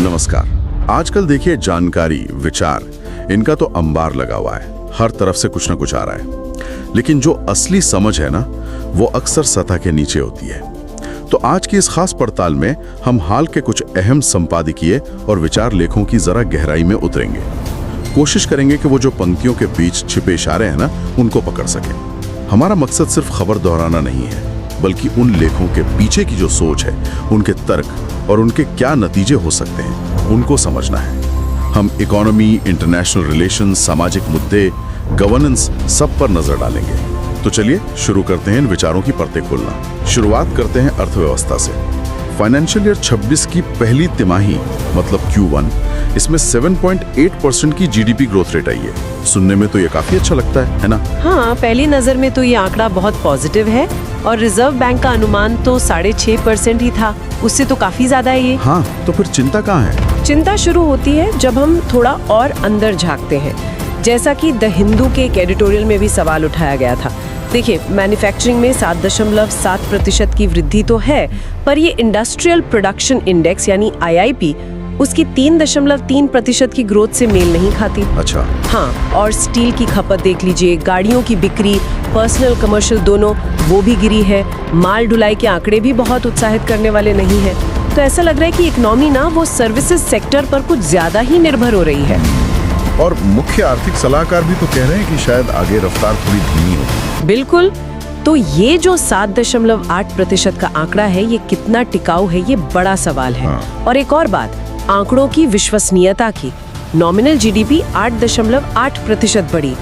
नमस्कार। आजकल देखिए जानकारी, विचार, इनका तो अंबार लगा हुआ है। हर तरफ से कुछ ना कुछ आ रहा है, लेकिन जो असली समझ है ना, वो अक्सर सतह के नीचे होती है। तो आज की इस खास पड़ताल में हम हाल के कुछ अहम संपादकीय और विचार लेखों की जरा गहराई में उतरेंगे। कोशिश करेंगे कि वो जो पंक्तियों के बीच छिपे इशारे हैं ना, उनको पकड़ सकें। हमारा मकसद सिर्फ खबर दोहराना नहीं है, बल्कि उन लेखों के पीछे की जो सोच है, उनके तर्क और उनके क्या नतीजे हो सकते हैं, उनको समझना है। हम इकोनॉमी, इंटरनेशनल रिलेशंस, सामाजिक मुद्दे, गवर्नेंस, सब पर नजर डालेंगे। तो चलिए शुरू करते हैं इन विचारों की परतें खोलना। शुरुआत करते हैं अर्थव्यवस्था से। फाइनेंशियल ईयर 26 की पहली तिमाही मतलब Q1, इसमें 7.8% की जीडीपी ग्रोथ रेट आई है। सुनने में तो ये काफी अच्छा लगता है ना? हाँ, पहली नजर में तो ये आंकड़ा बहुत पॉजिटिव है और रिजर्व बैंक का अनुमान तो 6.5% ही था। उससे तो काफी ज्यादा है ये। हाँ, तो फिर चिंता कहाँ है? चिंता शुरू होती है जब हम थोड़ा और अंदर झांकते हैं, जैसा कि द हिंदू के एक एडिटोरियल में भी सवाल उठाया गया था। देखिए, मैन्युफैक्चरिंग में 7.7% की वृद्धि तो है, पर ये इंडस्ट्रियल प्रोडक्शन इंडेक्स यानी IIP उसकी 3.3% की ग्रोथ से मेल नहीं खाती। अच्छा। हाँ, और स्टील की खपत देख लीजिए, गाड़ियों की बिक्री, पर्सनल कमर्शियल दोनों, वो भी गिरी है। माल ढुलाई के आंकड़े भी बहुत उत्साहित करने वाले नहीं है। तो ऐसा लग रहा है कि इकोनॉमी ना वो सर्विसेज सेक्टर पर कुछ ज्यादा ही निर्भर हो रही है। और मुख्य आर्थिक सलाहकार भी तो कह रहे हैं कि शायद आगे रफ्तार थोड़ी धीमी होगी। बिल्कुल। तो ये जो 7.8% का आंकड़ा है, ये कितना टिकाऊ है, ये बड़ा सवाल है। और एक और बात, आंकड़ों की विश्वसनीयता की। नॉमिनल जीडीपी 8.8% बढ़ी।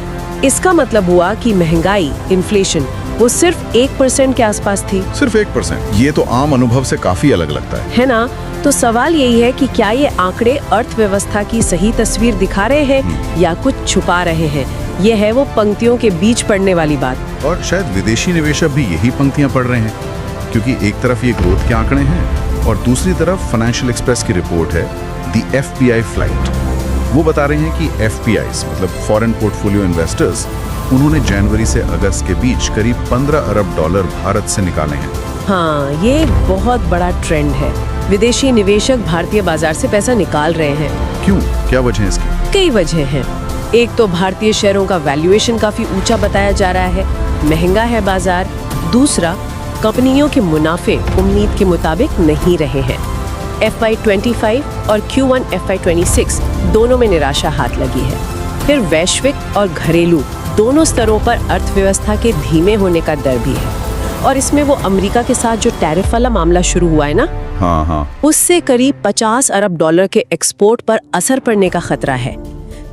इसका मतलब हुआ कि महंगाई, इन्फ्लेशन, वो सिर्फ 1% के आसपास थी। सिर्फ 1%? ये तो आम अनुभव से काफी अलग लगता है ना? तो सवाल यही है कि क्या ये आंकड़े अर्थव्यवस्था की सही तस्वीर दिखा रहे हैं या कुछ छुपा रहे हैं? ये है वो पंक्तियों के बीच पढ़ने वाली बात। और शायद विदेशी निवेशक भी यही पंक्तियां पढ़ रहे हैं, क्योंकि एक तरफ ये ग्रोथ के आंकड़े हैं और दूसरी तरफ फाइनेंशियल एक्सप्रेस की रिपोर्ट है द FPI फ्लाइट। वो बता रहे हैं कि FPIs मतलब फॉरेन पोर्टफोलियो इन्वेस्टर्स, उन्होंने जनवरी से अगस्त के बीच करीब $15 अरब भारत से निकाले हैं। हाँ, ये एक बहुत बड़ा ट्रेंड है। विदेशी निवेशक भारतीय बाजार से पैसा निकाल रहे हैं। क्यों? क्या वजह है इसकी? कई वजह हैं। एक तो भारतीय शेयरों का वैल्यूएशन काफी ऊंचा बताया जा रहा है, महंगा है बाजार। दूसरा, कंपनियों के मुनाफे उम्मीद के मुताबिक नहीं रहे हैं। FY25 और Q1 FY26 दोनों में निराशा हाथ लगी है। फिर वैश्विक और घरेलू दोनों स्तरों पर अर्थव्यवस्था के धीमे होने का डर भी है। और इसमें वो अमेरिका के साथ जो टैरिफ वाला मामला शुरू हुआ है ना, हाँ, उससे करीब $50 अरब के एक्सपोर्ट पर असर पड़ने का खतरा है।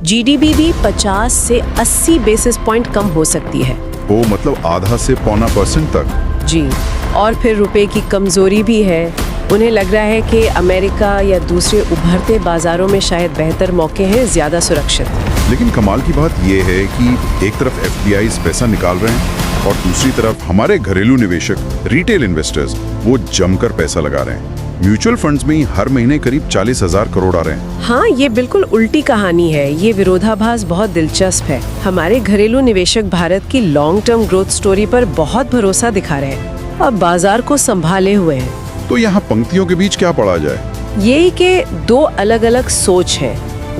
जीडीपी भी 50 से 80 बेसिस पॉइंट कम हो सकती है। वो मतलब आधा से 0.25% तक? जी। और फिर रुपए की कमजोरी भी है। उन्हें लग रहा है कि अमेरिका या दूसरे उभरते बाजारों में शायद बेहतर मौके हैं, ज्यादा सुरक्षित। लेकिन कमाल की बात यह है कि एक तरफ FPIs पैसा निकाल रहे हैं और दूसरी तरफ हमारे घरेलू निवेशक, रिटेल इन्वेस्टर्स, वो जमकर पैसा लगा रहे हैं। म्यूचुअल फंड्स में ही हर महीने करीब 40,000 करोड़ आ रहे हैं। हाँ, ये बिल्कुल उल्टी कहानी है। ये विरोधाभास बहुत दिलचस्प है। हमारे घरेलू निवेशक भारत की लॉन्ग टर्म ग्रोथ स्टोरी पर बहुत भरोसा दिखा रहे हैं, अब बाजार को संभाले हुए हैं। तो यहाँ पंक्तियों के बीच क्या पढ़ा जाए? यही के दो अलग अलग सोच है।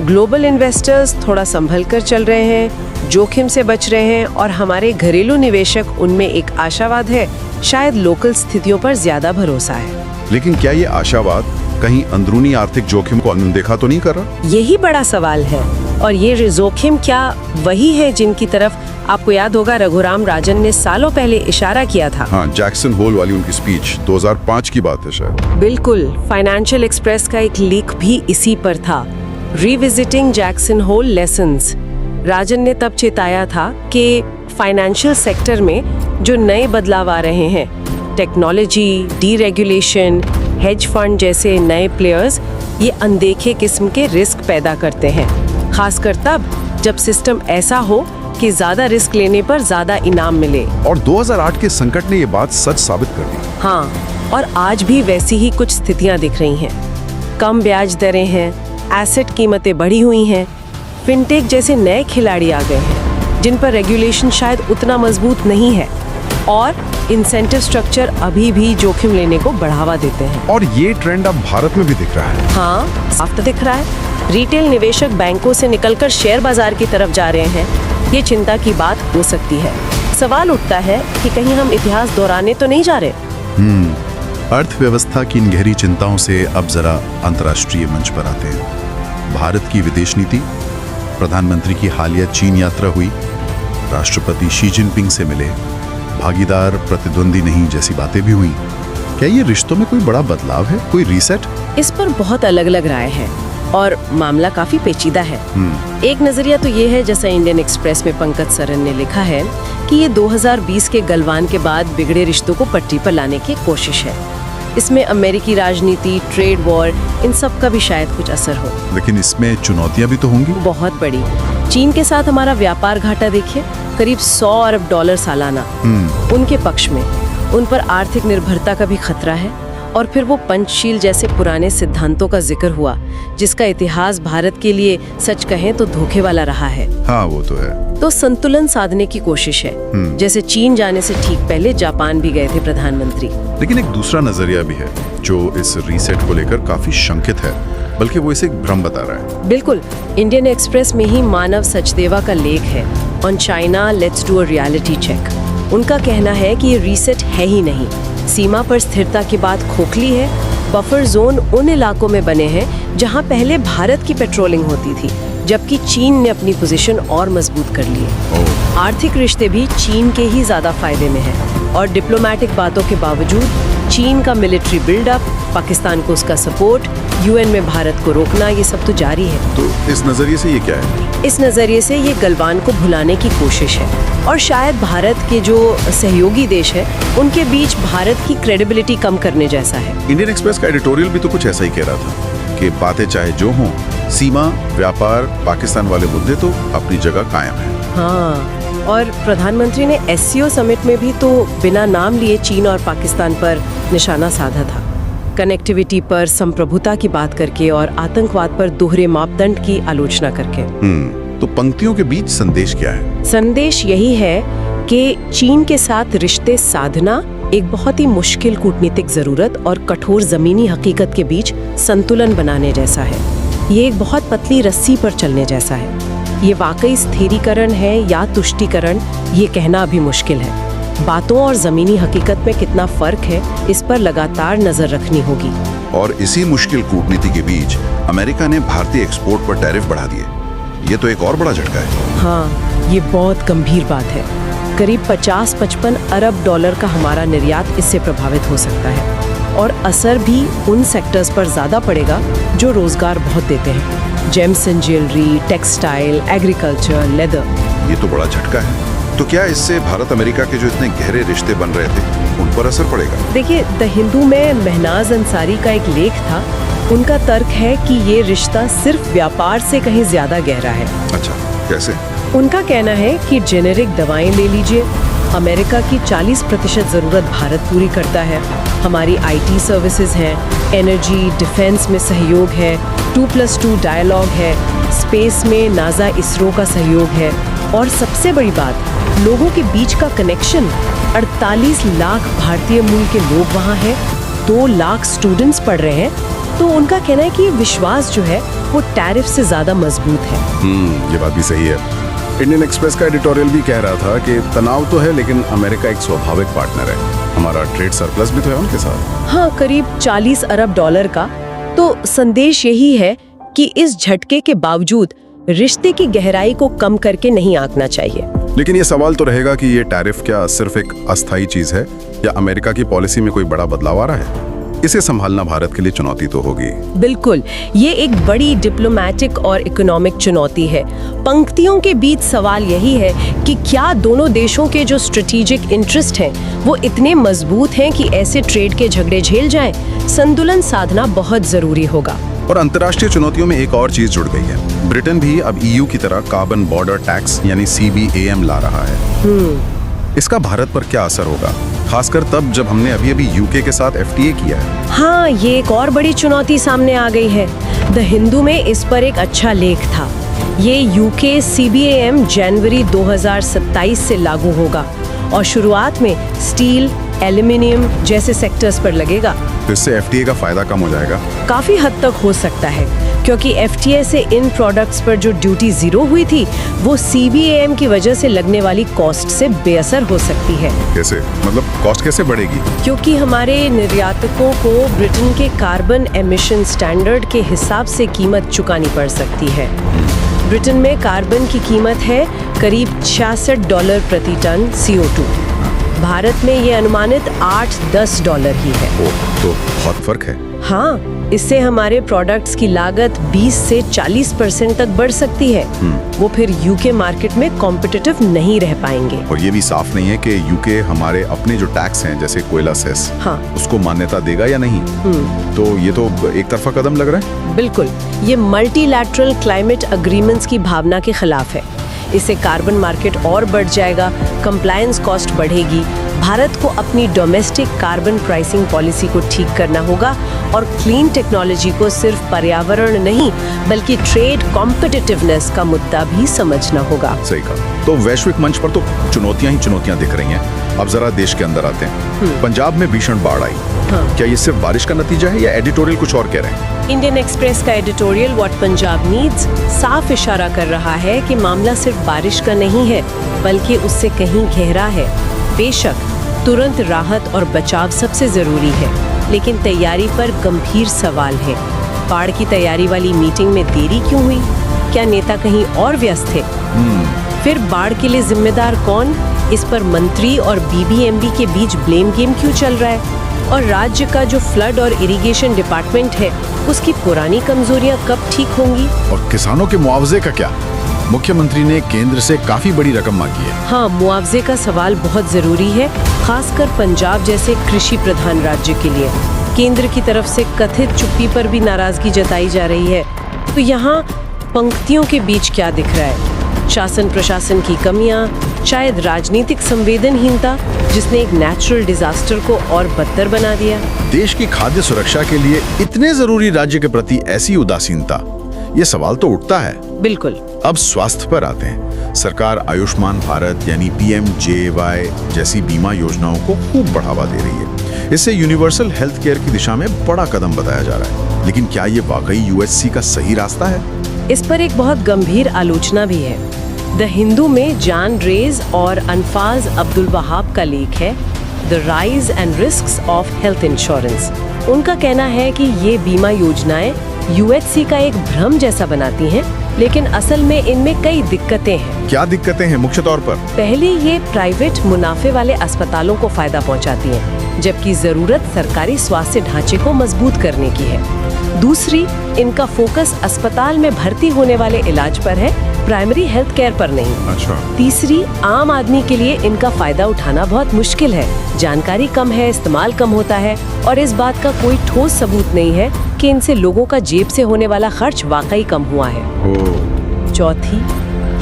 ग्लोबल इन्वेस्टर्स थोड़ा संभल कर चल रहे हैं, जोखिम से बच रहे हैं, और हमारे घरेलू निवेशक, उनमें एक आशावाद है, शायद लोकल स्थितियों पर ज्यादा भरोसा है। लेकिन क्या ये आशावाद कहीं अंदरूनी आर्थिक जोखिम को अनदेखा तो नहीं कर रहा? यही बड़ा सवाल है। और ये जोखिम क्या वही है जिनकी तरफ आपको याद होगा रघुराम राजन ने सालों पहले इशारा किया था? हाँ, जैक्सन होल वाली उनकी स्पीच 2005 की बात है शायद। बिल्कुल। फाइनेंशियल एक्सप्रेस का एक लीक भी इसी पर था, रिविजिटिंग जैक्सन होल लेसन्स। राजन ने तब चेताया था कि फाइनेंशियल सेक्टर में जो नए बदलाव आ रहे हैं, टेक्नोलॉजी, डीरेगुलेशन, हेज फंड जैसे नए प्लेयर्स, ये अनदेखे किस्म के रिस्क पैदा करते हैं, खासकर तब जब सिस्टम ऐसा हो कि ज्यादा रिस्क लेने पर ज्यादा इनाम मिले। और 2008 के संकट ने ये बात सच साबित कर दी। हाँ, और आज भी वैसी ही कुछ स्थितियां दिख रही हैं। कम ब्याज दरें हैं, एसेट कीमतें बढ़ी हुई हैं, फिनटेक जैसे नए खिलाड़ी आ गए हैं जिन पर रेगुलेशन शायद उतना मजबूत नहीं है। और इंसेंटिव स्ट्रक्चर अभी भी जोखिम लेने को बढ़ावा देते हैं। और ये ट्रेंड अब भारत में भी दिख रहा है। हाँ, साफ तो दिख रहा है। रिटेल निवेशक बैंकों से निकलकर शेयर बाजार की तरफ जा रहे हैं। ये चिंता की बात हो सकती है। सवाल उठता है कि कहीं हम इतिहास दोहराने तो नहीं जा रहे। अर्थव्यवस्था की इन गहरी चिंताओं से अब जरा अंतर्राष्ट्रीय मंच पर आते हैं। भारत की विदेश नीति, प्रधानमंत्री की हालिया चीन यात्रा हुई, राष्ट्रपति शी जिनपिंग से मिले, भागीदार प्रतिद्वंदी नहीं जैसी बातें भी हुई। क्या ये रिश्तों में कोई बड़ा बदलाव है, कोई रीसेट? इस पर बहुत अलग अलग राय है और मामला काफी पेचीदा है। एक नजरिया तो ये है, जैसा इंडियन एक्सप्रेस में पंकज सरन ने लिखा है, कि ये 2020 के गलवान के बाद बिगड़े रिश्तों को पटरी पर लाने की कोशिश है। इसमें अमेरिकी राजनीति, ट्रेड वॉर, इन सब का भी शायद कुछ असर हो। लेकिन इसमें चुनौतियां भी तो होंगी। बहुत बड़ी। चीन के साथ हमारा व्यापार घाटा देखिए, करीब $100 अरब सालाना उनके पक्ष में। उन पर आर्थिक निर्भरता का भी खतरा है। और फिर वो पंचशील जैसे पुराने सिद्धांतों का जिक्र हुआ, जिसका इतिहास भारत के लिए सच कहें तो धोखे वाला रहा है। हाँ, वो तो है। तो संतुलन साधने की कोशिश है। जैसे चीन जाने से ठीक पहले जापान भी गए थे प्रधानमंत्री। लेकिन एक दूसरा नजरिया भी है जो इस रीसेट को लेकर काफी शंकित है, बल्कि वो इसे एक भ्रम बता रहा है। बिल्कुल। इंडियन एक्सप्रेस में ही मानव सचदेवा का लेख है, on China let's do a reality check. उनका कहना है कि ये रीसेट है ही नहीं। सीमा पर स्थिरता की बात खोखली है। बफर जोन उन इलाकों में बने हैं जहां पहले भारत की पेट्रोलिंग होती थी, जबकि चीन ने अपनी पोजीशन और मजबूत कर ली है। आर्थिक रिश्ते भी चीन के ही ज्यादा फायदे में हैं और डिप्लोमेटिक बातों के बावजूद चीन का मिलिट्री बिल्डअप, पाकिस्तान को उसका सपोर्ट, यूएन में भारत को रोकना, ये सब तो जारी है। तो इस नजरिए से ये क्या है? इस नजरिए से ये गलवान को भुलाने की कोशिश है और शायद भारत के जो सहयोगी देश है उनके बीच भारत की क्रेडिबिलिटी कम करने जैसा है। इंडियन एक्सप्रेस का एडिटोरियल भी तो कुछ ऐसा ही कह रहा था कि बातें चाहे जो हों, सीमा, व्यापार, पाकिस्तान वाले मुद्दे तो अपनी जगह कायम है। हाँ, और प्रधानमंत्री ने एससीओ समिट में भी तो बिना नाम लिए चीन और पाकिस्तान पर निशाना साधा था, कनेक्टिविटी पर संप्रभुता की बात करके और आतंकवाद पर दोहरे मापदंड की आलोचना करके। तो पंक्तियों के बीच संदेश क्या है? संदेश यही है कि चीन के साथ रिश्ते साधना एक बहुत ही मुश्किल कूटनीतिक जरूरत और कठोर जमीनी हकीकत के बीच संतुलन बनाने जैसा है। ये एक बहुत पतली रस्सी पर चलने जैसा है। ये वाकई स्थिरीकरण है या तुष्टीकरण, ये कहना अभी मुश्किल है। बातों और जमीनी हकीकत में कितना फर्क है, इस पर लगातार नजर रखनी होगी। और इसी मुश्किल कूटनीति के बीच अमेरिका ने भारतीय एक्सपोर्ट पर टैरिफ बढ़ा दिए। ये तो एक और बड़ा झटका है। हाँ, ये बहुत गंभीर बात है। करीब 50-55 अरब डॉलर का हमारा निर्यात इससे प्रभावित हो सकता है और असर भी उन सेक्टर्स पर ज्यादा पड़ेगा जो रोजगार बहुत देते हैं, James and jewellery, textile, agriculture, leather. ये तो बड़ा झटका है। तो क्या इससे भारत अमेरिका के जो इतने गहरे रिश्ते बन रहे थे उन पर असर पड़ेगा? देखिए, द हिंदू में महनाज अंसारी का एक लेख था। उनका तर्क है कि ये रिश्ता सिर्फ व्यापार से कहीं ज्यादा गहरा है। अच्छा, कैसे? उनका कहना है कि जेनेरिक दवाएं ले लीजिए, अमेरिका की 40% जरूरत भारत पूरी करता है। हमारी आईटी सर्विसेज हैं, एनर्जी, डिफेंस में सहयोग है, 2+2 डायलॉग है, स्पेस में नासा इसरो का सहयोग है और सबसे बड़ी बात, लोगों के बीच का कनेक्शन। 48 लाख भारतीय मूल के लोग वहाँ हैं, 2 लाख स्टूडेंट्स पढ़ रहे हैं। तो उनका कहना है कि ये विश्वास जो है वो टैरिफ से ज्यादा मजबूत है। ये बात भी सही है। इंडियन एक्सप्रेस का एडिटोरियल भी कह रहा था कि तनाव तो है, लेकिन अमेरिका एक स्वाभाविक पार्टनर है। हमारा ट्रेड सरप्लस भी तो है उनके साथ। हाँ, करीब 40 अरब डॉलर का। तो संदेश यही है कि इस झटके के बावजूद रिश्ते की गहराई को कम करके नहीं आंकना चाहिए। लेकिन ये सवाल तो रहेगा कि ये टैरिफ क्या सिर्फ एक अस्थायी चीज है या अमेरिका की पॉलिसी में कोई बड़ा बदलाव आ रहा है? इसे संभालना भारत के लिए चुनौती तो होगी। बिल्कुल, ये एक बड़ी डिप्लोमेटिक और इकोनॉमिक चुनौती है। पंक्तियों के बीच सवाल यही है कि क्या दोनों देशों के जो स्ट्रेटेजिक इंटरेस्ट हैं वो इतने मजबूत हैं कि ऐसे ट्रेड के झगड़े झेल जाएं? संतुलन साधना बहुत जरूरी होगा। और अंतर्राष्ट्रीय चुनौतियों में एक और चीज जुड़ गई है। ब्रिटेन भी अब ईयू की तरह कार्बन बॉर्डर टैक्स यानी CBAM ला रहा है। इसका भारत पर क्या असर होगा, खासकर तब जब हमने अभी यूके के साथ FTA किया है? हाँ, ये एक और बड़ी चुनौती सामने आ गई है। द हिंदू में इस पर एक अच्छा लेख था। ये यूके CBAM जनवरी 2027 से लागू होगा और शुरुआत में स्टील, एल्यूमिनियम जैसे सेक्टर्स पर लगेगा। तो इससे एफटीए का फायदा कम हो जाएगा। काफी हद तक हो सकता है, क्योंकि एफटीए से इन प्रोडक्ट्स पर जो ड्यूटी जीरो हुई थी वो सीबीएम की वजह से लगने वाली कॉस्ट से बेअसर हो सकती है। कैसे? मतलब कॉस्ट कैसे बढ़ेगी? क्योंकि हमारे निर्यातकों को ब्रिटेन के कार्बन एमिशन स्टैंडर्ड के हिसाब से कीमत चुकानी पड़ सकती है। ब्रिटेन में कार्बन की कीमत है करीब $66 प्रति टन CO2। भारत में ये अनुमानित $8-10 ही है। ओह, तो बहुत फर्क है। हाँ, इससे हमारे प्रोडक्ट्स की लागत 20 से 40% तक बढ़ सकती है। वो फिर यूके मार्केट में कॉम्पिटिटिव नहीं रह पाएंगे। और ये भी साफ नहीं है कि यूके हमारे अपने जो टैक्स हैं जैसे कोयला सेस, हाँ, उसको मान्यता देगा या नहीं। तो ये तो एक तरफा कदम लग रहा है। बिल्कुल, ये मल्टीलैटरल क्लाइमेट अग्रीमेंट्स की भावना के खिलाफ है। इससे कार्बन मार्केट और बढ़ जाएगा, कंप्लायंस कॉस्ट बढ़ेगी। भारत को अपनी डोमेस्टिक कार्बन प्राइसिंग पॉलिसी को ठीक करना होगा और क्लीन टेक्नोलॉजी को सिर्फ पर्यावरण नहीं बल्कि ट्रेड कॉम्पिटिटिवनेस का मुद्दा भी समझना होगा। सही कहा। तो वैश्विक मंच पर तो चुनौतियां ही चुनौतियां दिख रही हैं। अब जरा देश के अंदर आते हैं। पंजाब में भीषण बाढ़ आई। क्या ये सिर्फ बारिश का नतीजा है या एडिटोरियल कुछ और कह रहे हैं? इंडियन एक्सप्रेस का एडिटोरियल व्हाट पंजाब नीड्स साफ इशारा कर रहा है कि मामला सिर्फ बारिश का नहीं है बल्कि उससे कहीं गहरा है। बेशक तुरंत राहत और बचाव सबसे जरूरी है, लेकिन तैयारी पर गंभीर सवाल है। बाढ़ की तैयारी वाली मीटिंग में देरी क्यों हुई? क्या नेता कहीं और व्यस्त थे? फिर बाढ़ के लिए जिम्मेदार कौन? इस पर मंत्री और बीबीएमबी के बीच ब्लेम गेम क्यों चल रहा है? और राज्य का जो फ्लड और इरिगेशन डिपार्टमेंट है उसकी पुरानी कमजोरियां कब ठीक होंगी? और किसानों के मुआवजे का क्या? मुख्यमंत्री ने केंद्र से काफी बड़ी रकम मांगी है। हाँ, मुआवजे का सवाल बहुत जरूरी है, खासकर पंजाब जैसे कृषि प्रधान राज्य के लिए। केंद्र की तरफ से कथित चुप्पी पर भी नाराजगी जताई जा रही है। तो यहाँ पंक्तियों के बीच क्या दिख रहा है? शासन प्रशासन की कमियां, शायद राजनीतिक संवेदनहीनता जिसने एक नेचुरल डिजास्टर को और बदतर बना दिया। देश की खाद्य सुरक्षा के लिए इतने जरूरी राज्य के प्रति ऐसी उदासीनता, ये सवाल तो उठता है। बिल्कुल। अब स्वास्थ्य पर आते हैं। सरकार आयुष्मान भारत यानी PMJY जैसी बीमा योजनाओं को खूब बढ़ावा दे रही है। इससे यूनिवर्सल हेल्थ केयर की दिशा में बड़ा कदम बताया जा रहा है। लेकिन क्या ये वाकई UHC का सही रास्ता है? इस पर एक बहुत गंभीर आलोचना भी है। द हिंदू में जान रेज और अनफाज अब्दुल वहाब का लेख है, the rise and risks of health insurance. उनका कहना है कि ये बीमा योजनाएं UHC का एक भ्रम जैसा बनाती हैं, लेकिन असल में इनमें कई दिक्कतें हैं। क्या दिक्कतें हैं मुख्य तौर पर? पहले, ये प्राइवेट मुनाफे वाले अस्पतालों को फायदा पहुंचाती हैं, जबकि जरूरत सरकारी स्वास्थ्य ढांचे को मजबूत करने की है। दूसरी, इनका फोकस अस्पताल में भर्ती होने वाले इलाज पर है, प्राइमरी हेल्थ केयर पर नहीं। अच्छा। तीसरी, आम आदमी के लिए इनका फायदा उठाना बहुत मुश्किल है। जानकारी कम है, इस्तेमाल कम होता है और इस बात का कोई ठोस सबूत नहीं है कि इनसे लोगों का जेब से होने वाला खर्च वाकई कम हुआ है। चौथी,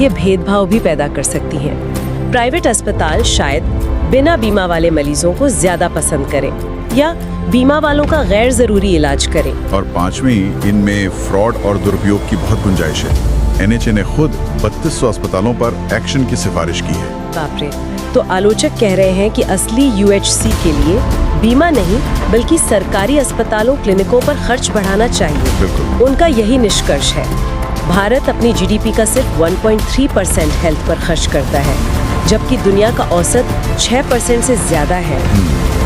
ये भेदभाव भी पैदा कर सकती हैं। प्राइवेट अस्पताल शायद बिना बीमा वाले मरीजों को ज्यादा पसंद करें या बीमा वालों का गैर जरूरी इलाज करें। और पांचवी, इनमें फ्रॉड और दुरुपयोग की बहुत गुंजाइश है। NHA ने खुद 3200 अस्पतालों पर एक्शन की सिफारिश की है। बाप रे। तो आलोचक कह रहे हैं कि असली UHC के लिए बीमा नहीं बल्कि सरकारी अस्पतालों क्लिनिकों पर खर्च बढ़ाना चाहिए। बिल्कुल। उनका यही निष्कर्ष है। भारत अपनी GDP का सिर्फ 1.3% हेल्थ पर खर्च करता है, जबकि दुनिया का औसत 6% से ज्यादा है।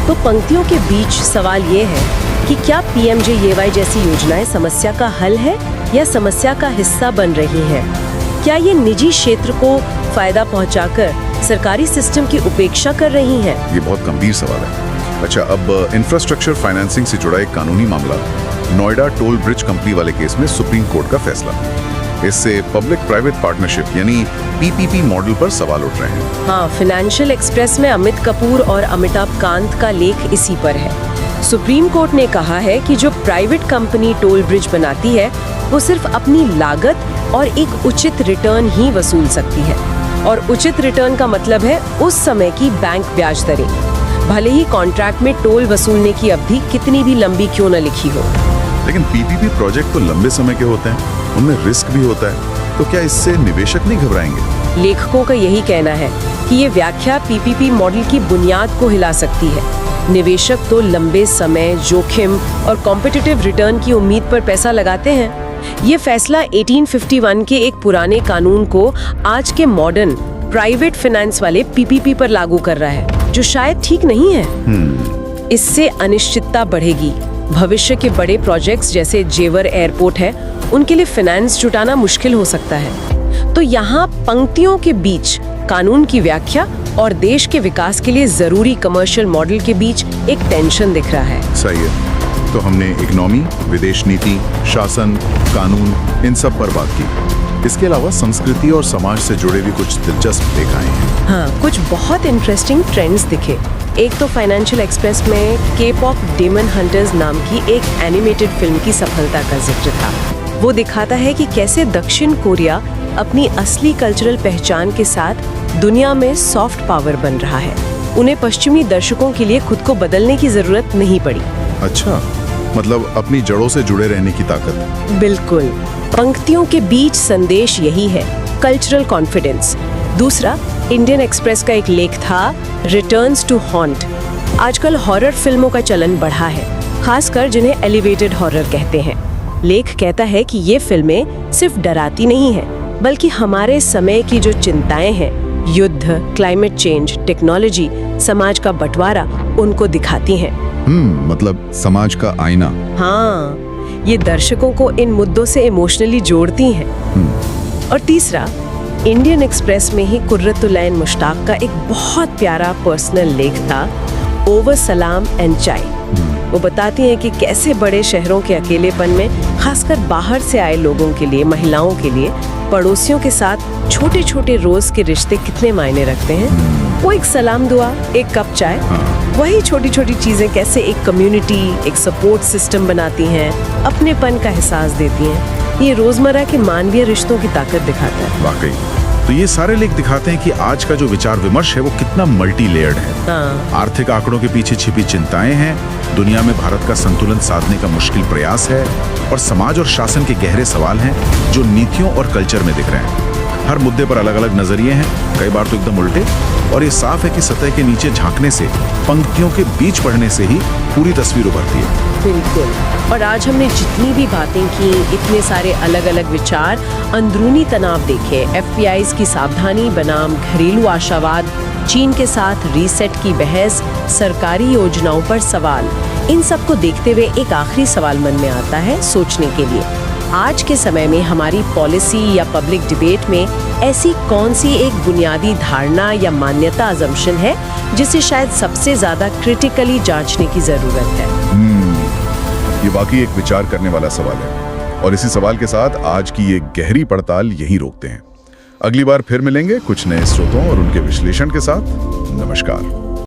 तो पंक्तियों के बीच सवाल ये है कि क्या PMJAY जैसी योजनाएं समस्या का हल है या समस्या का हिस्सा बन रही हैं? क्या ये निजी क्षेत्र को फायदा पहुंचाकर सरकारी सिस्टम की उपेक्षा कर रही हैं? ये बहुत गंभीर सवाल है। अच्छा, अब इंफ्रास्ट्रक्चर फाइनेंसिंग से जुड़ा एक कानूनी मामला, नोएडा टोल ब्रिज कंपनी वाले केस में सुप्रीम कोर्ट का फैसला। इससे पब्लिक प्राइवेट पार्टनरशिप यानी PPP मॉडल पर सवाल उठ रहे हैं। हाँ, फाइनेंशियल एक्सप्रेस में अमित कपूर और अमिताभ कांत का लेख इसी पर है। सुप्रीम कोर्ट ने कहा है कि जो प्राइवेट कंपनी टोल ब्रिज बनाती है वो सिर्फ अपनी लागत और एक उचित रिटर्न ही वसूल सकती है। और उचित रिटर्न का मतलब है उस समय की बैंक ब्याज दरें, भले ही कॉन्ट्रैक्ट में टोल वसूलने की अवधि कितनी भी लंबी क्यों न लिखी हो। लेकिन PPP प्रोजेक्ट तो लंबे समय के होते हैं, उनमें रिस्क भी होता है, तो क्या इससे निवेशक नहीं घबराएंगे? लेखकों का यही कहना है। कि ये व्याख्या पीपीपी मॉडल की बुनियाद को हिला सकती है। निवेशक तो लंबे समय, जोखिम और कॉम्पिटिटिव रिटर्न की उम्मीद पर पैसा लगाते हैं। ये फैसला 1851 के एक पुराने कानून को आज के मॉडर्न प्राइवेट फाइनेंस वाले पीपीपी पर लागू कर रहा है, जो शायद ठीक नहीं है। इससे अनिश्चितता बढ़ेगी। भविष्य के बड़े प्रोजेक्ट्स जैसे जेवर एयरपोर्ट है, उनके लिए फाइनेंस जुटाना मुश्किल हो सकता है। तो यहाँ पंक्तियों के बीच कानून की व्याख्या और देश के विकास के लिए जरूरी कमर्शियल मॉडल के बीच एक टेंशन दिख रहा है। सही है। तो हमने इकोनॉमी, विदेश नीति, शासन, कानून, इन सब पर बात की। इसके अलावा संस्कृति और समाज से जुड़े भी कुछ दिलचस्प लेख आए हैं। हाँ, कुछ बहुत इंटरेस्टिंग ट्रेंड्स दिखे। एक तो फाइनेंशियल एक्सप्रेस में केप ऑफ डेमन हंटर्स नाम की एक एनिमेटेड फिल्म की सफलता का जिक्र था। वो दिखाता है कि कैसे दक्षिण कोरिया अपनी असली कल्चरल पहचान के साथ दुनिया में सॉफ्ट पावर बन रहा है। उन्हें पश्चिमी दर्शकों के लिए खुद को बदलने की जरूरत नहीं पड़ी। अच्छा, मतलब अपनी जड़ों से जुड़े रहने की ताकत। बिल्कुल। पंक्तियों के बीच संदेश यही है, कल्चरल कॉन्फिडेंस। दूसरा, इंडियन एक्सप्रेस का एक लेख था, रिटर्न्स टू हॉन्ट। आजकल हॉरर फिल्मों का चलन बढ़ा है, खासकर जिन्हें एलिवेटेड हॉरर कहते हैं। लेख कहता है कि ये फिल्में सिर्फ डराती नहीं है, बल्कि हमारे समय की जो चिंताएं हैं, युद्ध, क्लाइमेट चेंज, टेक्नोलॉजी, समाज का बंटवारा, उनको दिखाती हैं। मतलब समाज का आईना। हाँ, ये दर्शकों को इन मुद्दों से इमोशनली जोड़ती हैं। और तीसरा, इंडियन एक्सप्रेस में ही कुर्रतुलैन मुश्ताक का एक बहुत प्यारा पर्सनल लेख था, ओवर सलाम एंड चाय। वो बताती हैं कि कैसे बड़े शहरों के अकेलेपन में, खासकर बाहर से आए लोगों के लिए, महिलाओं के लिए, पड़ोसियों के साथ छोटे छोटे रोज के रिश्ते कितने मायने रखते हैं। वो एक सलाम दुआ, एक कप चाय, वही छोटी छोटी चीजें कैसे एक कम्युनिटी, एक सपोर्ट सिस्टम बनाती हैं, अपनेपन का एहसास देती हैं। ये रोजमर्रा के मानवीय रिश्तों की ताकत दिखाता है। वाकई। तो ये सारे लेख दिखाते हैं कि आज का जो विचार विमर्श है वो कितना मल्टी लेयर्ड है। हाँ। आर्थिक आंकड़ों के पीछे छिपी चिंताएं हैं, दुनिया में भारत का संतुलन साधने का मुश्किल प्रयास है, और समाज और शासन के गहरे सवाल हैं जो नीतियों और कल्चर में दिख रहे हैं। हर मुद्दे पर अलग अलग नजरिए हैं, कई बार तो एकदम उल्टे, और ये साफ है कि सतह के नीचे झांकने से, पंक्तियों के बीच पढ़ने से ही पूरी तस्वीर उभरती है। बिल्कुल। और आज हमने जितनी भी बातें की, इतने सारे अलग अलग विचार, अंदरूनी तनाव देखे, एफपीआईज की सावधानी बनाम घरेलू आशावाद, चीन के साथ रीसेट की बहस, सरकारी योजनाओं पर सवाल, इन सब को देखते हुए एक आखिरी सवाल मन में आता है सोचने के लिए। आज के समय में हमारी पॉलिसी या पब्लिक डिबेट में ऐसी कौन सी एक बुनियादी धारणा या मान्यता अजम्पशन है जिसे शायद सबसे ज्यादा क्रिटिकली जांचने की जरूरत है? ये वाकई एक विचार करने वाला सवाल है, और इसी सवाल के साथ आज की ये गहरी पड़ताल यहीं रोकते हैं। अगली बार फिर मिलेंगे कुछ नए स्रोतों और उनके विश्लेषण के साथ। नमस्कार।